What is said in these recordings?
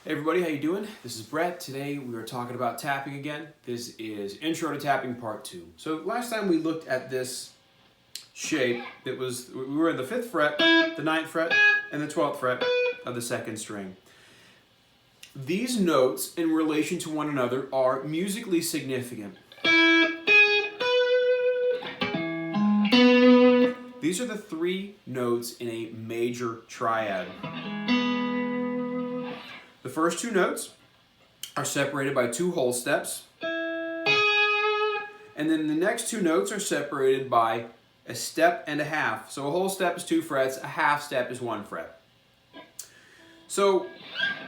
Hey everybody, how you doing? This is Brett. Today we are talking about tapping again. This is Intro to Tapping Part 2. So last time we looked at this shape, we were in the 5th fret, the 9th fret, and the 12th fret of the 2nd string. These notes in relation to one another are musically significant. These are the 3 notes in a major triad. The first 2 notes are separated by 2 whole steps, and then the next 2 notes are separated by a step and a half. So a whole step is 2 frets, a half step is 1 fret. So,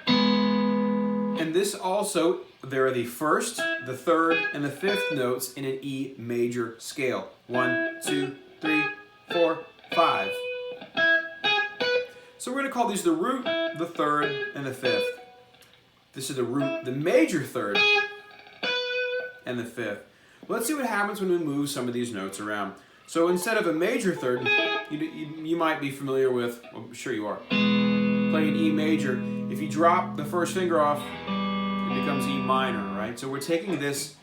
and this also, there are the 1st, the 3rd, and the 5th notes in an E major scale. 1, 2, 3, 4, 5. So we're going to call these the root, the 3rd, and the 5th. This is the root, the major 3rd, and the 5th. Let's see what happens when we move some of these notes around. So instead of a major 3rd, you might be familiar with, well, I'm sure you are, playing E major. If you drop the first finger off, it becomes E minor, right? So we're taking this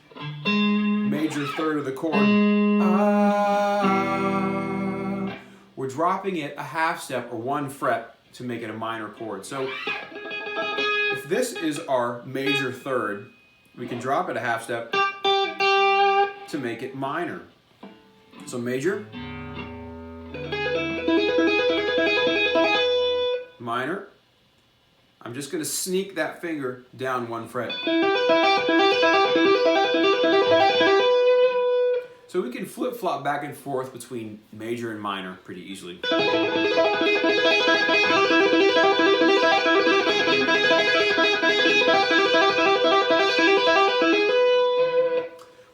major 3rd of the chord, we're dropping it a half step or 1 fret to make it a minor chord. So if this is our major 3rd, we can drop it a half step to make it minor. So major, minor. I'm just going to sneak that finger down 1 fret. So we can flip-flop back and forth between major and minor pretty easily.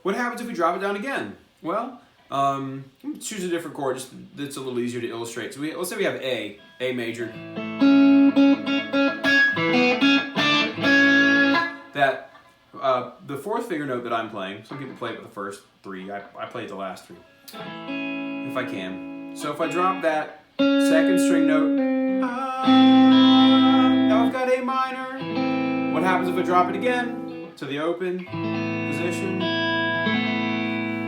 What happens if we drop it down again? Well, choose a different chord, just that's a little easier to illustrate. So let's say we have A major. That the 4th finger note that I'm playing, some people play it with the first 3, I play the last 3, if I can. So if I drop that 2nd string note, now I've got A minor. What happens if I drop it again to the open position?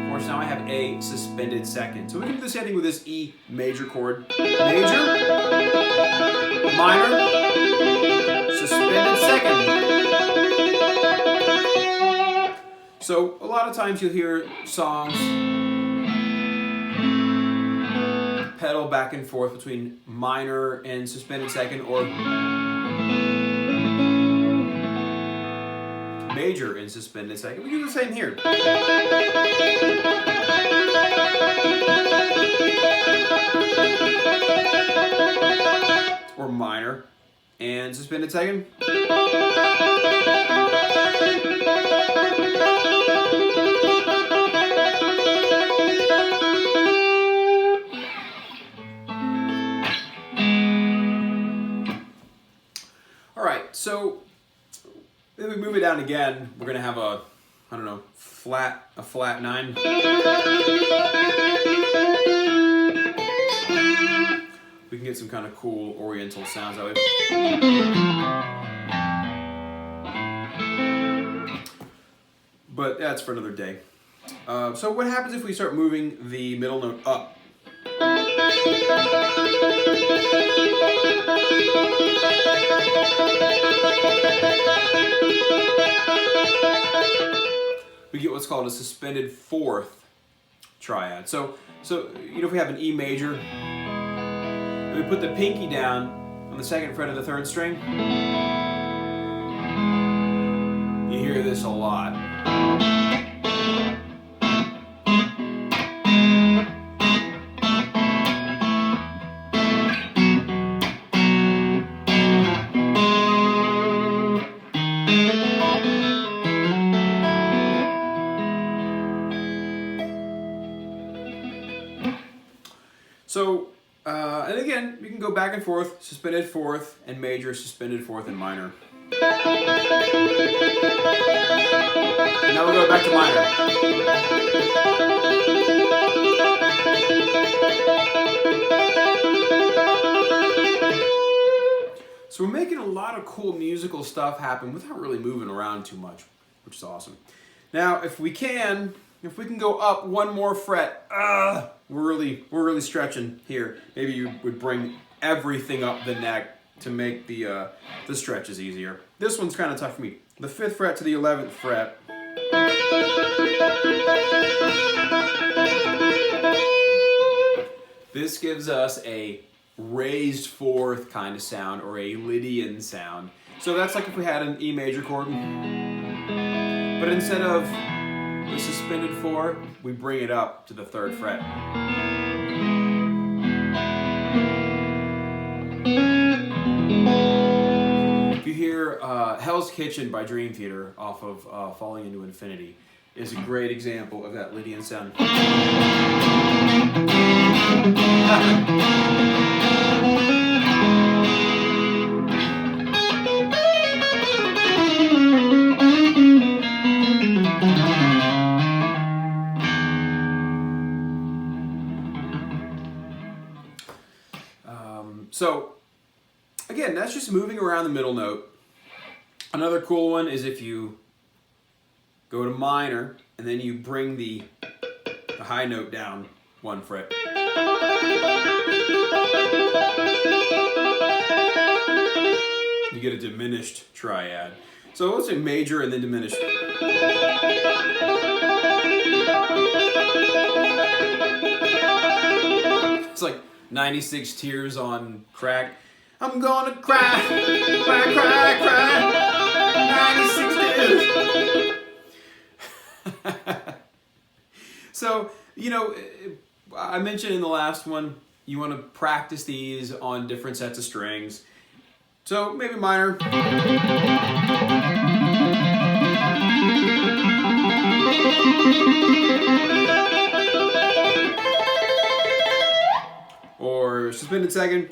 Of course, now I have A suspended 2nd. So we can do the same thing with this E major chord. Major, minor, suspended 2nd. So a lot of times you'll hear songs pedal back and forth between minor and suspended 2nd, or major and suspended 2nd. We do the same here. Or minor and suspended 2nd. So then we move it down again. We're gonna have a flat 9. We can get some kind of cool oriental sounds that way. But that's for another day. So what happens if we start moving the middle note up? We get what's called a suspended 4th triad. So if we have an E major, and we put the pinky down on the 2nd fret of the 3rd string, you hear this a lot. So, and again, we can go back and forth, suspended 4th and major, suspended 4th and minor. And now we'll go back to minor. So we're making a lot of cool musical stuff happen without really moving around too much, which is awesome. Now, if we can go up one more fret, we're really stretching here. Maybe you would bring everything up the neck to make the stretches easier. This one's kind of tough for me. The 5th fret to the 11th fret. This gives us a raised 4th kind of sound, or a Lydian sound. So that's like if we had an E major chord, but instead of the suspended 4, we bring it up to the 3rd fret. If you hear Hell's Kitchen by Dream Theater off of Falling Into Infinity, is a great example of that Lydian sound. So, again, that's just moving around the middle note. Another cool one is if you go to minor, and then you bring the high note down 1 fret. You get a diminished triad. So let's say major and then diminished. It's like 96 Tears on Crack. I'm gonna cry, cry, cry, cry. 96 Tears. So, you know, I mentioned in the last one, you want to practice these on different sets of strings. So maybe minor. Or suspended 2nd.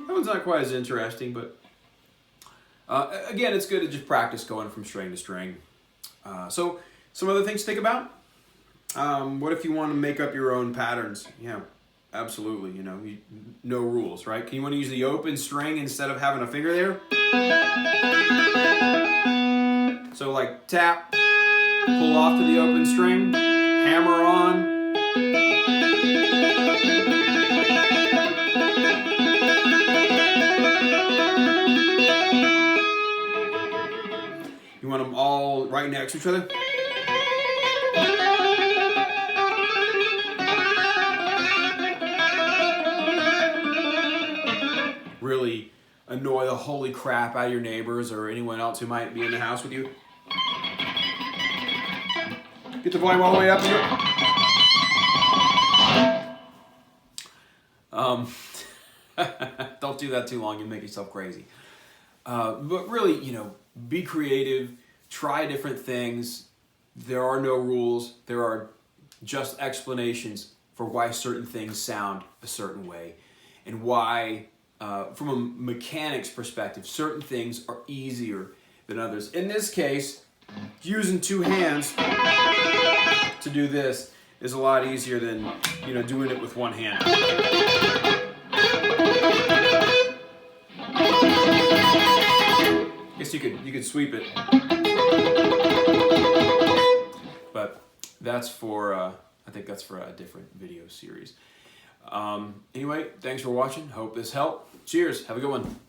That one's not quite as interesting, but again, it's good to just practice going from string to string. So some other things to think about. What if you want to make up your own patterns? Yeah, absolutely. You know, no rules, right? Can you want to use the open string instead of having a finger there? So like tap, pull off to the open string, hammer on. You want them all right next to each other? Really annoy the holy crap out of your neighbors or anyone else who might be in the house with you. Get the volume all the way up here. Don't do that too long, you'll make yourself crazy. But really, you know, be creative, try different things. There are no rules, there are just explanations for why certain things sound a certain way, and why, from a mechanics perspective, certain things are easier than others. In this case, using 2 hands to do this is a lot easier than, you know, doing it with 1 hand. I guess you could sweep it, but that's for I think that's for a different video series. Anyway, thanks for watching. Hope this helped. Cheers. Have a good one.